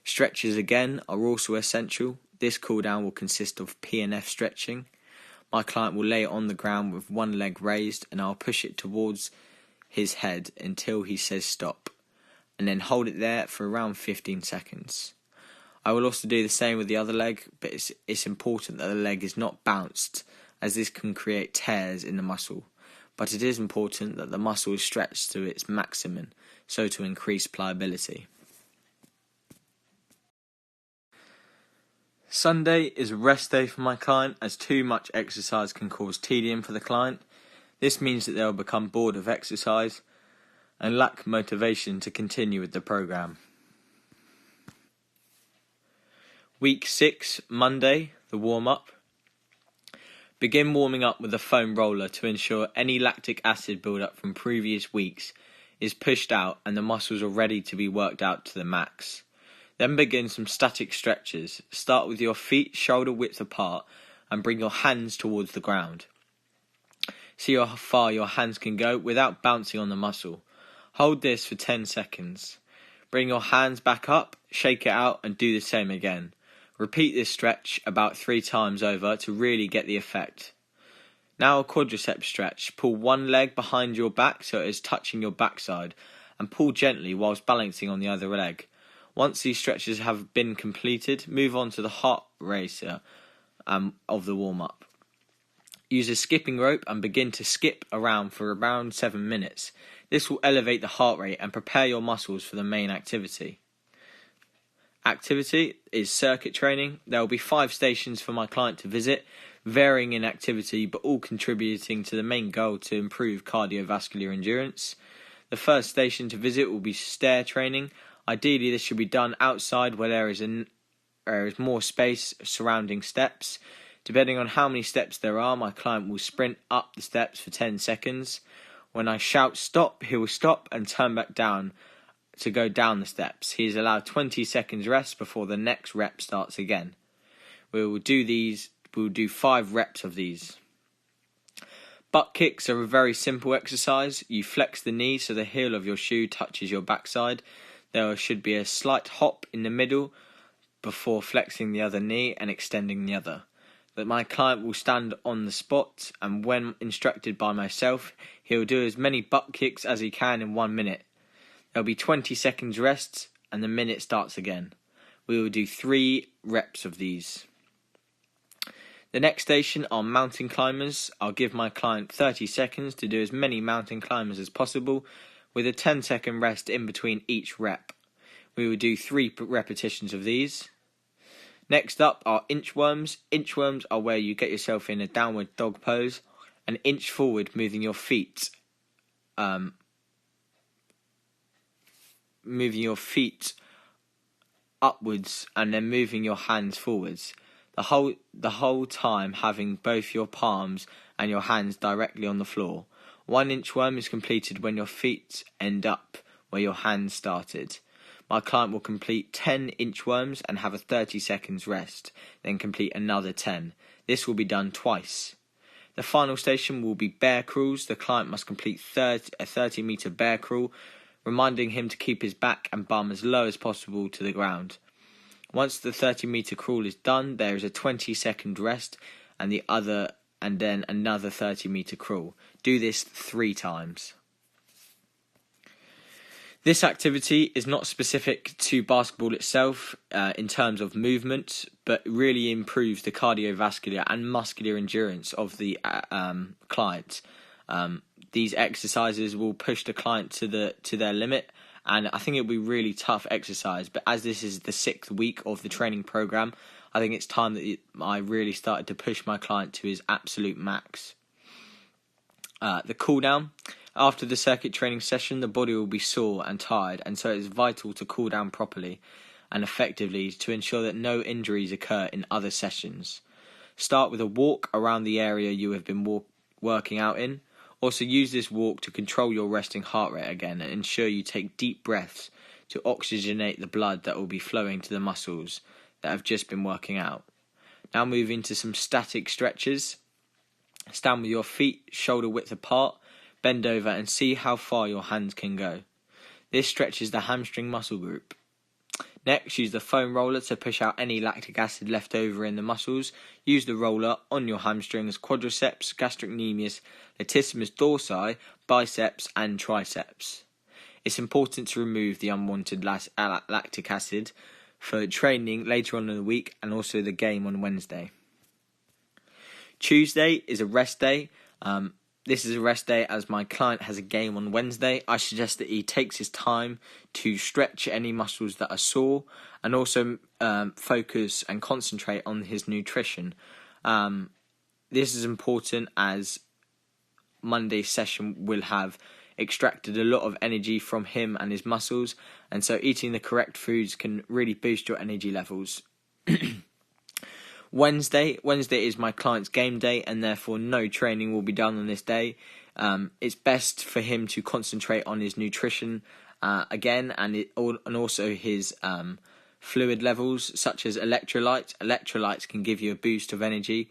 Stretches again are also essential. This cool-down will consist of P&F stretching. My client will lay it on the ground with one leg raised, and I'll push it towards his head until he says stop, and then hold it there for around 15 seconds. I will also do the same with the other leg, but it's important that the leg is not bounced, as this can create tears in the muscle. But it is important that the muscle is stretched to its maximum, so to increase pliability. Sunday is a rest day for my client, as too much exercise can cause tedium for the client. This means that they will become bored of exercise and lack motivation to continue with the program. Week 6, Monday, the warm-up. Begin warming up with a foam roller to ensure any lactic acid build-up from previous weeks is pushed out and the muscles are ready to be worked out to the max. Then begin some static stretches. Start with your feet shoulder width apart and bring your hands towards the ground. See how far your hands can go without bouncing on the muscle. Hold this for 10 seconds. Bring your hands back up, shake it out and do the same again. Repeat this stretch about 3 times over to really get the effect. Now a quadriceps stretch. Pull one leg behind your back so it is touching your backside and pull gently whilst balancing on the other leg. Once these stretches have been completed, move on to the heart racer of the warm-up. Use a skipping rope and begin to skip around for around 7 minutes. This will elevate the heart rate and prepare your muscles for the main activity. Activity is circuit training. There will be 5 stations for my client to visit, varying in activity but all contributing to the main goal to improve cardiovascular endurance. The first station to visit will be stair training. Ideally, this should be done outside where there is more space surrounding steps. Depending on how many steps there are, my client will sprint up the steps for 10 seconds. When I shout stop, he will stop and turn back down to go down the steps. He is allowed 20 seconds rest before the next rep starts again. We will do 5 reps of these. Butt kicks are a very simple exercise. You flex the knee so the heel of your shoe touches your backside. There should be a slight hop in the middle before flexing the other knee and extending the other. That my client will stand on the spot, and when instructed by myself, he will do as many butt kicks as he can in 1 minute. There will be 20 seconds rest and the minute starts again. We will do 3 reps of these. The next station are mountain climbers. I'll give my client 30 seconds to do as many mountain climbers as possible with a 10-second rest in between each rep. We will do 3 repetitions of these. Next up are inchworms. Inchworms are where you get yourself in a downward dog pose and inch forward, moving your feet upwards and then moving your hands forwards. The whole time having both your palms and your hands directly on the floor. 1 inchworm is completed when your feet end up where your hands started. My client will complete 10 inchworms and have a 30 seconds rest, then complete another 10. This will be done twice. The final station will be bear crawls. The client must complete a 30-meter bear crawl, reminding him to keep his back and bum as low as possible to the ground. Once the 30-meter crawl is done, there is a 20-second rest and then another 30-meter crawl. Do this 3 times. This activity is not specific to basketball itself in terms of movement, but really improves the cardiovascular and muscular endurance of the client. These exercises will push the client to their limit, and I think it'll be really tough exercise. But as this is the 6th week of the training program, I think it's time that I really started to push my client to his absolute max. The cool down. After the circuit training session, the body will be sore and tired, and so it is vital to cool down properly and effectively to ensure that no injuries occur in other sessions. Start with a walk around the area you have been working out in, Also, use this walk to control your resting heart rate again and ensure you take deep breaths to oxygenate the blood that will be flowing to the muscles that have just been working out. Now moving to some static stretches. Stand with your feet shoulder width apart, bend over and see how far your hands can go. This stretches the hamstring muscle group. Next, use the foam roller to push out any lactic acid left over in the muscles. Use the roller on your hamstrings, quadriceps, gastrocnemius, latissimus dorsi, biceps and triceps. It's important to remove the unwanted lactic acid for training later on in the week and also the game on Wednesday. Tuesday is a rest day. This is a rest day as my client has a game on Wednesday. I suggest that he takes his time to stretch any muscles that are sore and also focus and concentrate on his nutrition. This is important as Monday's session will have extracted a lot of energy from him and his muscles, and so eating the correct foods can really boost your energy levels. Wednesday is my client's game day, and therefore no training will be done on this day. It's best for him to concentrate on his nutrition again, and also his fluid levels, such as electrolytes. Electrolytes can give you a boost of energy.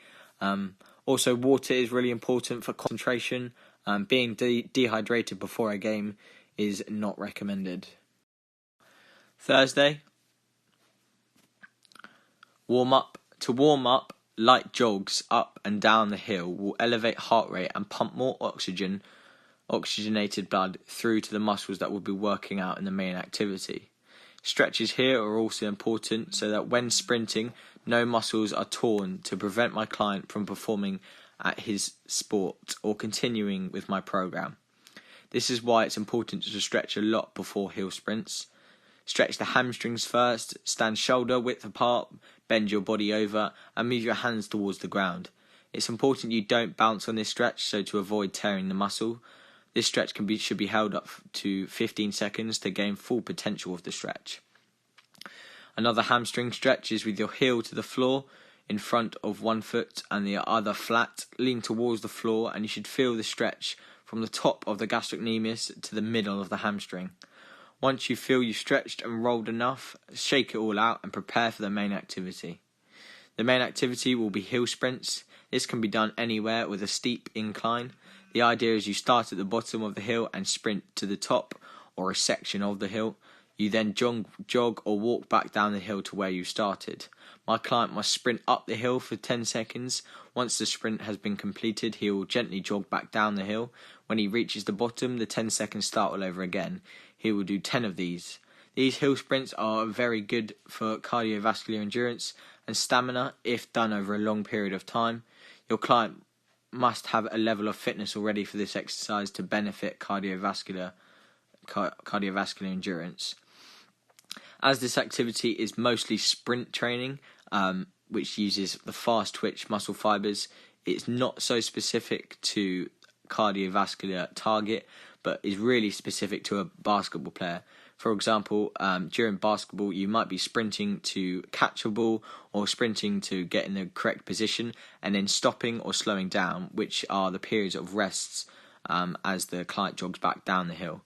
Also, water is really important for concentration. Being dehydrated before a game is not recommended. Thursday, warm up. To warm up, light jogs up and down the hill will elevate heart rate and pump more oxygenated blood through to the muscles that will be working out in the main activity. Stretches here are also important so that when sprinting, no muscles are torn to prevent my client from performing at his sport or continuing with my program. This is why it's important to stretch a lot before hill sprints. Stretch the hamstrings first, stand shoulder width apart, bend your body over and move your hands towards the ground. It's important you don't bounce on this stretch so to avoid tearing the muscle. This stretch should be held up to 15 seconds to gain full potential of the stretch. Another hamstring stretch is with your heel to the floor in front of one foot and the other flat. Lean towards the floor and you should feel the stretch from the top of the gastrocnemius to the middle of the hamstring. Once you feel you've stretched and rolled enough, shake it all out and prepare for the main activity. The main activity will be hill sprints. This can be done anywhere with a steep incline. The idea is you start at the bottom of the hill and sprint to the top or a section of the hill. You then jog or walk back down the hill to where you started. My client must sprint up the hill for 10 seconds. Once the sprint has been completed, he will gently jog back down the hill. When he reaches the bottom, the 10 seconds start all over again. He will do 10 of these. These hill sprints are very good for cardiovascular endurance and stamina if done over a long period of time. Your client must have a level of fitness already for this exercise to benefit cardiovascular endurance. As this activity is mostly sprint training, which uses the fast twitch muscle fibers, it's not so specific to cardiovascular target, but is really specific to a basketball player. For example, during basketball, you might be sprinting to catch a ball or sprinting to get in the correct position and then stopping or slowing down, which are the periods of rests as the client jogs back down the hill.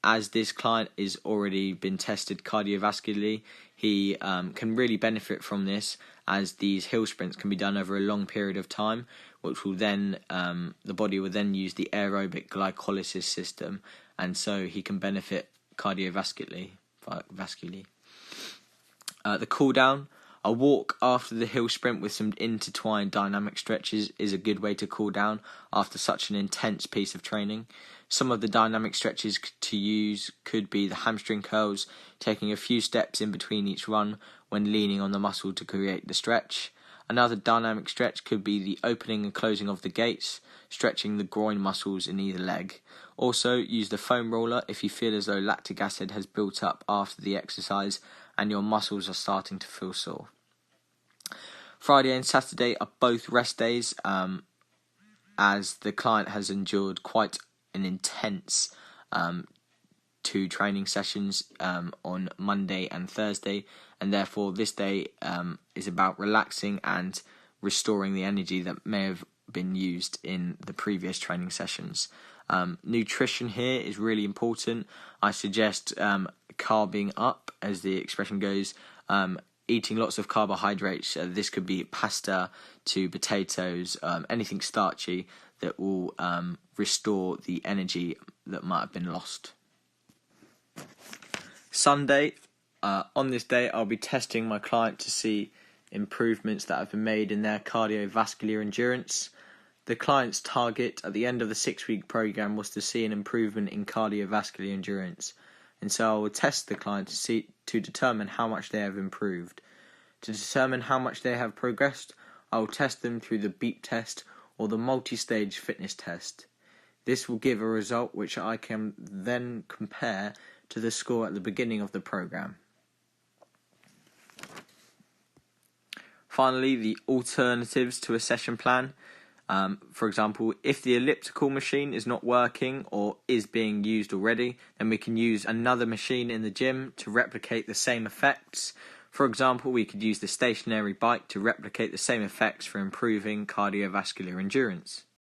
As this client is already been tested cardiovascularly, he can really benefit from this, as these hill sprints can be done over a long period of time, which will then the body will then use the aerobic glycolysis system, and so he can benefit cardiovascularly. The cool down. A walk after the hill sprint with some intertwined dynamic stretches is a good way to cool down after such an intense piece of training. Some of the dynamic stretches to use could be the hamstring curls, taking a few steps in between each run when leaning on the muscle to create the stretch. Another dynamic stretch could be the opening and closing of the gates, stretching the groin muscles in either leg. Also, use the foam roller if you feel as though lactic acid has built up after the exercise and your muscles are starting to feel sore. Friday and Saturday are both rest days, as the client has endured quite an intense 2 training sessions on Monday and Thursday, and therefore this day is about relaxing and restoring the energy that may have been used in the previous training sessions. Nutrition here is really important. I suggest carbing up, as the expression goes, eating lots of carbohydrates. This could be pasta to potatoes, anything starchy that will restore the energy that might have been lost. Sunday, on this day, I'll be testing my client to see improvements that have been made in their cardiovascular endurance. The client's target at the end of the 6-week program was to see an improvement in cardiovascular endurance, and so I will test the client to determine how much they have improved. To determine how much they have progressed, I will test them through the BEEP test or the multi-stage fitness test. This will give a result which I can then compare to the score at the beginning of the program. Finally, the alternatives to a session plan. For example, if the elliptical machine is not working or is being used already, then we can use another machine in the gym to replicate the same effects. For example, we could use the stationary bike to replicate the same effects for improving cardiovascular endurance.